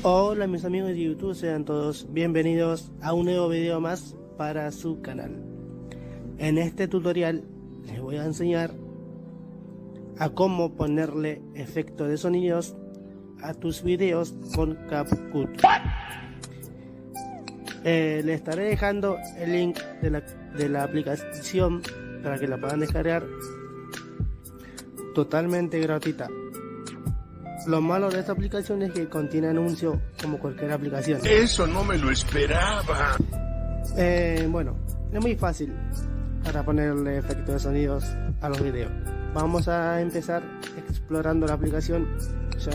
Hola mis amigos de YouTube, sean todos bienvenidos a un nuevo video más para su canal. En este tutorial les voy a enseñar a cómo ponerle efectos de sonidos a tus videos con CapCut. Le estaré dejando el link de la aplicación para que la puedan descargar totalmente gratuita. Lo malo de esta aplicación es que contiene anuncios como cualquier aplicación. Eso no me lo esperaba. Bueno, es muy fácil para ponerle efectos de sonidos a los videos. Vamos a empezar explorando la aplicación. Yo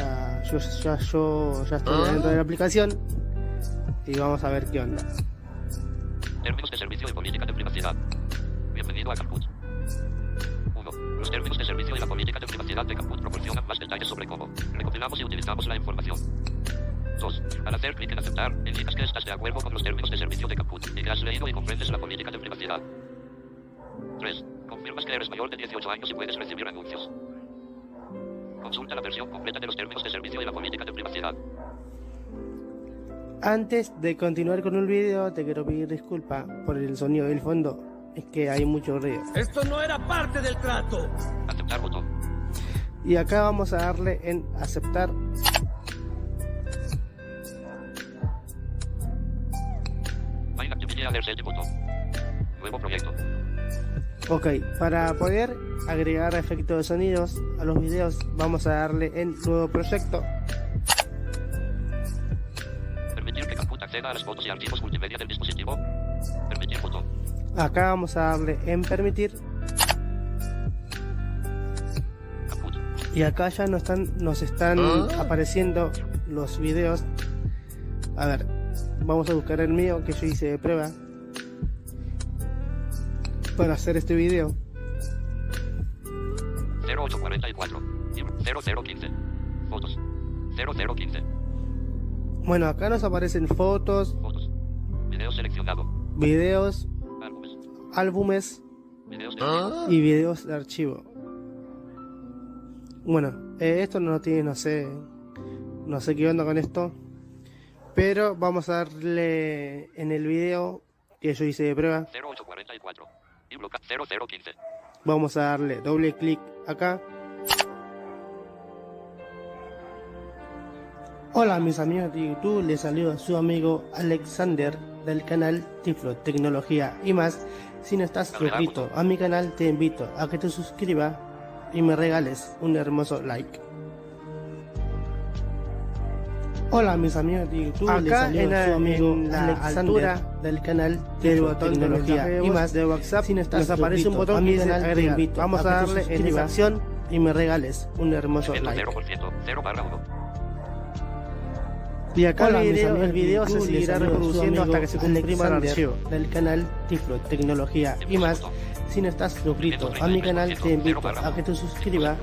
ya estoy dentro de la aplicación y vamos a ver qué onda. Términos de servicio y política de privacidad. Bienvenido a CapCut. 1. Los términos de servicio y la política de privacidad de CapCut proporcionan más detalles sobre cómo recopilamos y utilizamos la información. 2. Al hacer clic en aceptar, indicas que estás de acuerdo con los términos de servicio de CapCut y que has leído y comprendes la política de privacidad. 3. Confirmas que eres mayor de 18 años y puedes recibir anuncios. Consulta la versión completa de los términos de servicio y la política de privacidad. Antes de continuar con el video, te quiero pedir disculpas por el sonido del fondo. Es que hay mucho ruido. ¡Esto no era parte del trato! Aceptar botón. Y acá vamos a darle en aceptar. Main Activity Alert botón. Nuevo proyecto. Ok, para poder agregar efectos de sonidos a los videos, vamos a darle en nuevo proyecto. Permitir que CapCut acceda a las fotos y archivos multimedia del dispositivo. Permitir botón. Acá vamos a darle en permitir. CapCut. Y acá ya nos están apareciendo los videos. A ver, vamos a buscar el mío que yo hice de prueba para hacer este video. 0844. 0015. Fotos. 0015. Bueno, acá nos aparecen fotos, Fotos. Video seleccionado. videos, Álbumes. álbumes Videos de archivo. y videos de archivo. Bueno, esto no tiene, no sé qué onda con esto, pero vamos a darle en el video que yo hice de prueba. 0844. Y bloca 0015. Vamos a darle doble clic acá. Hola mis amigos de YouTube, les saluda su amigo Alexander del canal Tiflo Tecnología y más. Si no estás suscrito a mi canal, te invito a que te suscribas y me regales un hermoso like. Hola mis amigos de YouTube, Acá les saluda su amigo en la Alexander del canal del Tiflo botón de Tecnología mensaje y más de WhatsApp, si no estás nos aparece un suscrito botón a que mi dice canal, te agregar. invito Vamos a a que te darle en esa suscribas acción y me regales un hermoso like. 0%. 0/1. Y acá Hola, el video mis se amigos de seguirá YouTube, reproduciendo hasta que se comprima el Alexander archivo del canal Tiflo Tecnología y más. Si no estás suscrito a mi canal, te invito a que te suscribas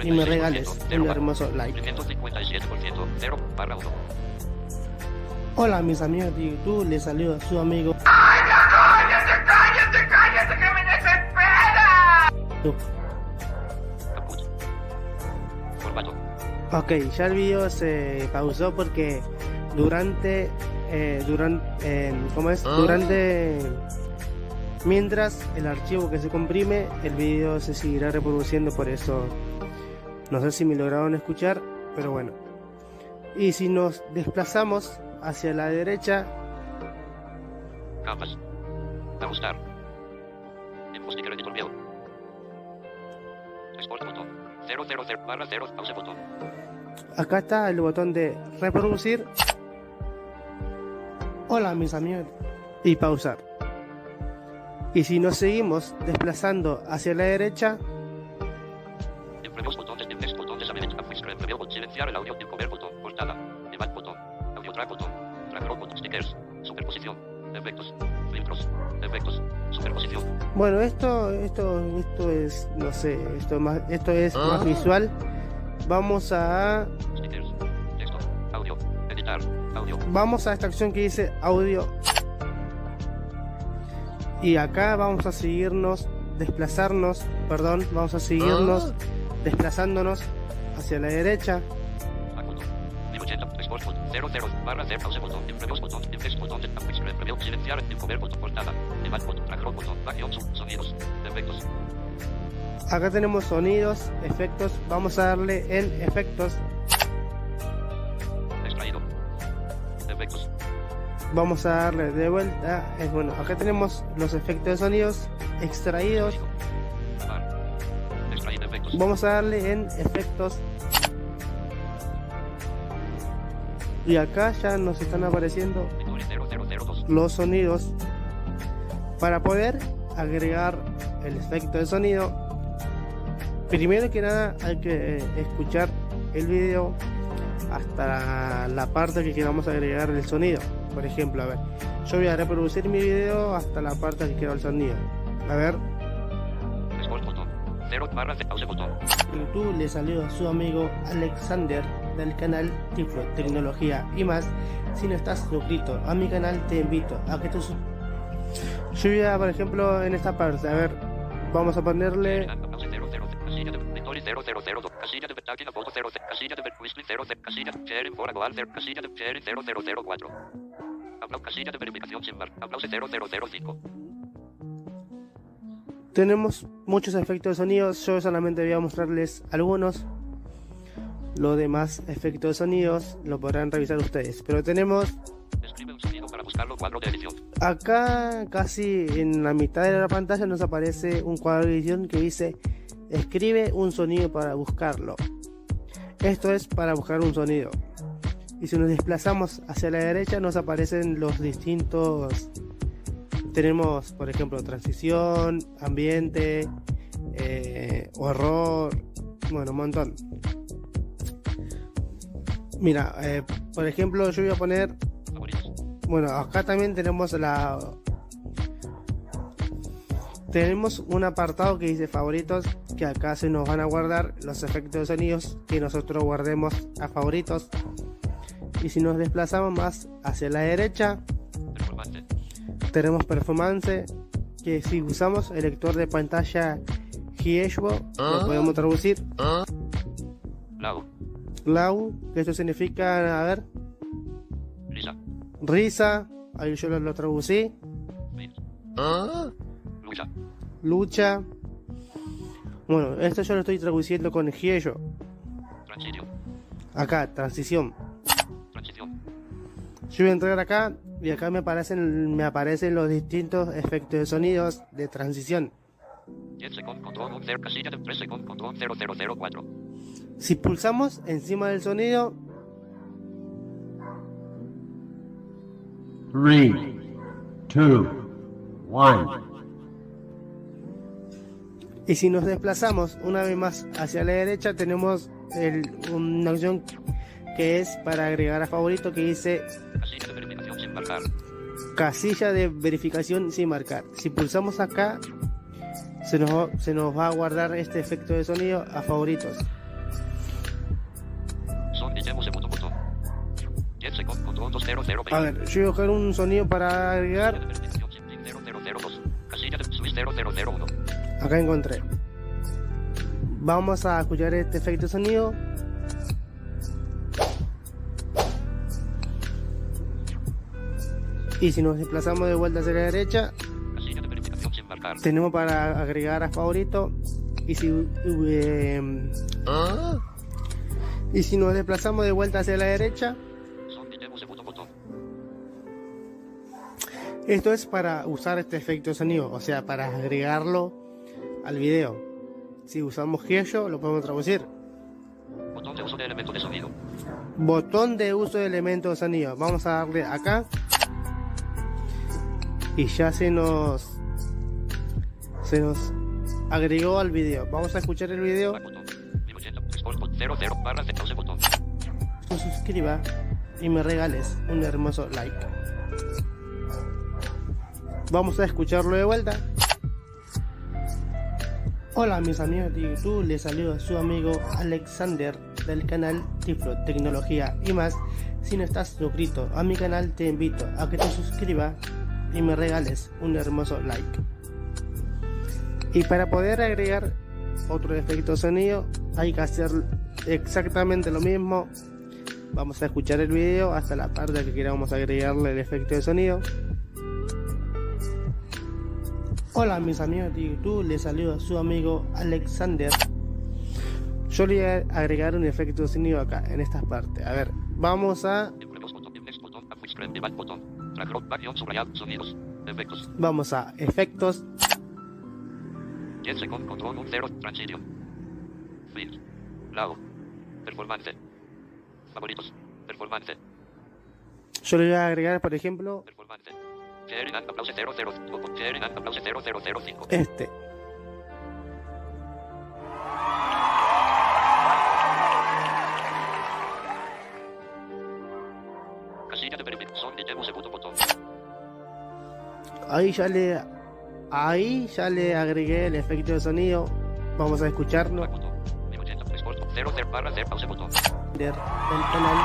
y me regales un hermoso like. Cumplimiento 57%. 0/1. Hola mis amigos de YouTube, les saluda su amigo. ¡Cállate, que me desespera! CapCut. Formato. Ok, ya el video se pausó porque mientras el archivo que se comprime, el video se seguirá reproduciendo, por eso no sé si me lograron escuchar, pero bueno. Y si nos desplazamos hacia la derecha, Capas. Ajustar. Info sticker editor view. Export botón. 000/0. Pause botón. acá está el botón de reproducir. Hola mis amigos. Y pausar. Y si nos seguimos desplazando hacia la derecha, Infremos botones de text botón deshabilitar. Full preview botón. Silenciar el audio. Encover botón. Portada. Email botón. Audio track botón. Track row botón. Stickers. Superposición. Efectos. Filtros. Efectos. Superposición. bueno, esto es, no sé, esto es más visual. Vamos a Stickers. Texto. Audio. Editar. Audio. Vamos a esta opción que dice audio. Y acá vamos a seguirnos, vamos a seguirnos desplazándonos hacia la derecha. Acuerdo. 1080, Export botón. 00 barra 0 pause botón. Previews botón. Index botón. Preview silenciar. Encover botón. Portada. Eval botón. Background botón. Background sonidos. Efectos. Acá tenemos sonidos, efectos. Vamos a darle en efectos. Extraído. Efectos. Vamos a darle de vuelta. Bueno, acá tenemos los efectos de sonidos extraídos. Extraído efectos. Vamos a darle en efectos. Y acá ya nos están apareciendo 0002. los sonidos. Para poder agregar el efecto de sonido, primero que nada hay que escuchar el video hasta la parte que queramos agregar el sonido. Por ejemplo, a ver, yo voy a reproducir mi video hasta la parte que quiero el sonido. A ver. Export botón. 0 barra de pause botón. YouTube le salió a su amigo Alexander del canal Tiflo Tecnología y más. Si no estás suscrito a mi canal, te invito a que te suscribas. Yo voy a, por ejemplo, en esta parte, a ver, vamos a ponerle Casilla de página foto 0, casilla de Whisky 0, casilla de sharing for Agual 0, casilla de sharing 0004. Casilla de verificación sin marcar. Aplause 0005. tenemos muchos efectos de sonidos. Yo solamente voy a mostrarles algunos. Los demás efectos de sonidos lo podrán revisar ustedes. Pero tenemos Escribe un sonido para buscarlo, cuadro de edición. acá casi en la mitad de la pantalla nos aparece un cuadro de edición que dice escribe un sonido para buscarlo. Esto es para buscar un sonido. Y si nos desplazamos hacia la derecha nos aparecen los distintos. Tenemos por ejemplo transición, ambiente, horror, bueno, un montón. Mira, por ejemplo yo voy a poner, bueno, acá también tenemos tenemos un apartado que dice favoritos, que acá se nos van a guardar los efectos de sonidos que nosotros guardemos a favoritos. Y si nos desplazamos más hacia la derecha, tenemos performance, que si usamos el lector de pantalla Gieshbo, lo podemos traducir. Lau, que esto significa, a ver, risa, ahí yo lo traducí. Lucha. Bueno, esto yo lo estoy traduciendo con Gieshbo. Acá, transición. Yo voy a entrar acá y acá me aparecen los distintos efectos de sonidos de transición. Si pulsamos encima del sonido, 3, 2, 1. y si nos desplazamos una vez más hacia la derecha, tenemos una opción que es para agregar a favorito, que dice casilla de verificación sin marcar. Si pulsamos acá, se nos va a guardar este efecto de sonido a favoritos. A ver, yo voy a buscar un sonido para agregar. Acá encontré. Vamos a escuchar este efecto de sonido. Y si nos desplazamos de vuelta hacia la derecha, tenemos para agregar a favorito. Y si nos desplazamos de vuelta hacia la derecha, esto es para usar este efecto de sonido, o sea, para agregarlo al video. Si usamos Gieshbo, lo podemos traducir. Botón de uso de elemento de sonido. Botón de uso de elemento de sonido. Vamos a darle acá. Y ya se nos agregó al video. Vamos a escuchar el video. Se suscriba y me regales un hermoso like. Vamos a escucharlo de vuelta. Hola mis amigos de YouTube, les saluda su amigo Alexander del canal Tiflo Tecnología y más. Si no estás suscrito a mi canal, te invito a que te suscribas y me regales un hermoso like. Y para poder agregar otro efecto de sonido hay que hacer exactamente lo mismo. Vamos a escuchar el video hasta la parte que queramos agregarle el efecto de sonido. Hola mis amigos de YouTube, les saluda su amigo Alexander. Yo le voy a agregar un efecto de sonido acá, en estas partes. A ver, vamos a... Vamos a efectos. Favoritos. Performance. Yo le voy a agregar, por ejemplo, este. Casilla de verificación de demo segundo botón. Ahí ya le agregué el efecto de sonido. Vamos a escucharlo. Del canal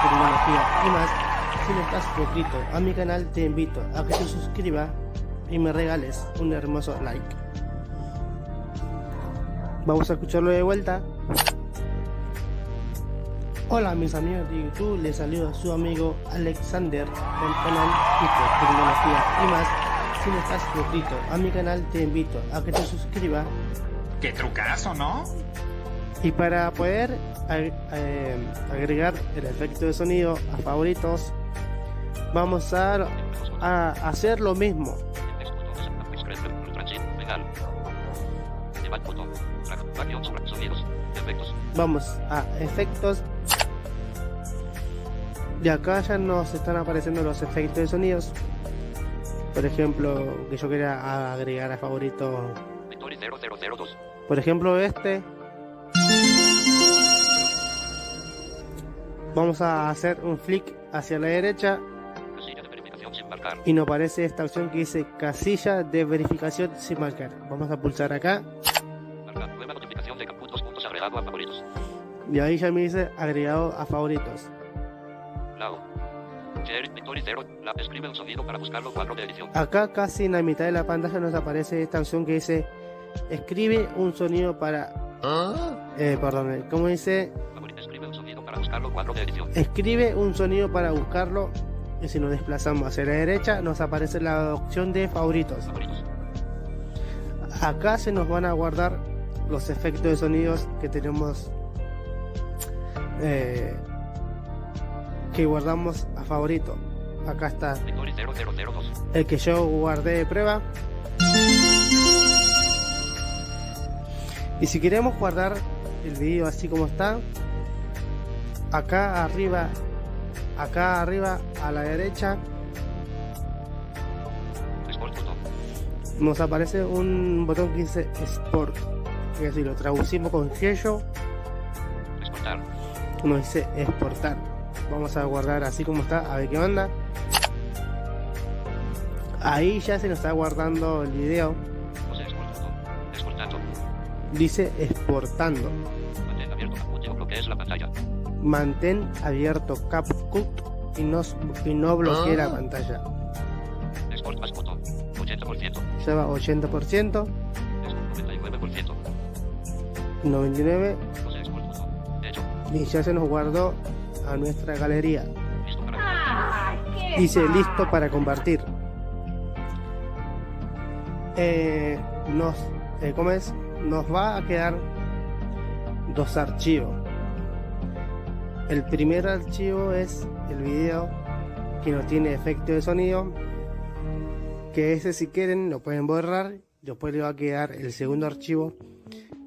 Tecnología y más. Si no estás suscrito a mi canal, te invito a que te suscribas y me regales un hermoso like. Vamos a escucharlo de vuelta. Hola mis amigos de YouTube, les saluda su amigo Alexander del canal Tecnología y más. Si no estás suscrito a mi canal, te invito a que te suscribas. ¡Qué trucazo!, ¿no? Y para poder agregar el efecto de sonido a favoritos, vamos a hacer lo mismo. Vamos a efectos. Y acá ya nos están apareciendo los efectos de sonidos. Por ejemplo, que yo quería agregar a favorito. Por ejemplo, este. Vamos a hacer un flick hacia la derecha y nos aparece esta opción que dice casilla de verificación sin marcar. Vamos a pulsar acá y ahí ya me dice agregado a favoritos. Acá casi en la mitad de la pantalla nos aparece esta opción que dice escribe un sonido para perdón, ¿cómo dice? Escribe un sonido para buscarlo. Y si nos desplazamos hacia la derecha nos aparece la opción de favoritos. Acá se nos van a guardar los efectos de sonidos que tenemos que guardamos a favorito. Acá está el que yo guardé de prueba. Y si queremos guardar el video así como está, acá arriba a la derecha nos aparece un botón que dice Export, que si lo traducimos con sello nos dice exportar. Vamos a guardar así como está, a ver qué onda. Ahí ya se nos está guardando el video. Dice exportando. Mantén abierto CapCut y no bloquee la pantalla. Lleva 80%, 99% y ya se nos guardó a nuestra galería. Dice listo para compartir. Nos va a quedar dos archivos. El primer archivo es el video que no tiene efecto de sonido, que ese si quieren lo pueden borrar. Después le va a quedar el segundo archivo,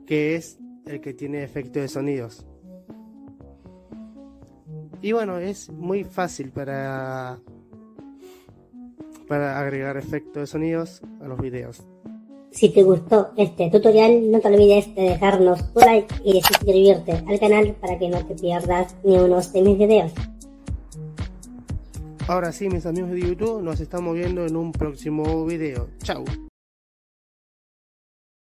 que es el que tiene efecto de sonidos. Y bueno, es muy fácil para agregar efectos de sonidos a los videos. Si te gustó este tutorial, no te olvides de dejarnos tu like y de suscribirte al canal para que no te pierdas ni uno de mis videos. Ahora sí, mis amigos de YouTube, nos estamos viendo en un próximo video. Chau.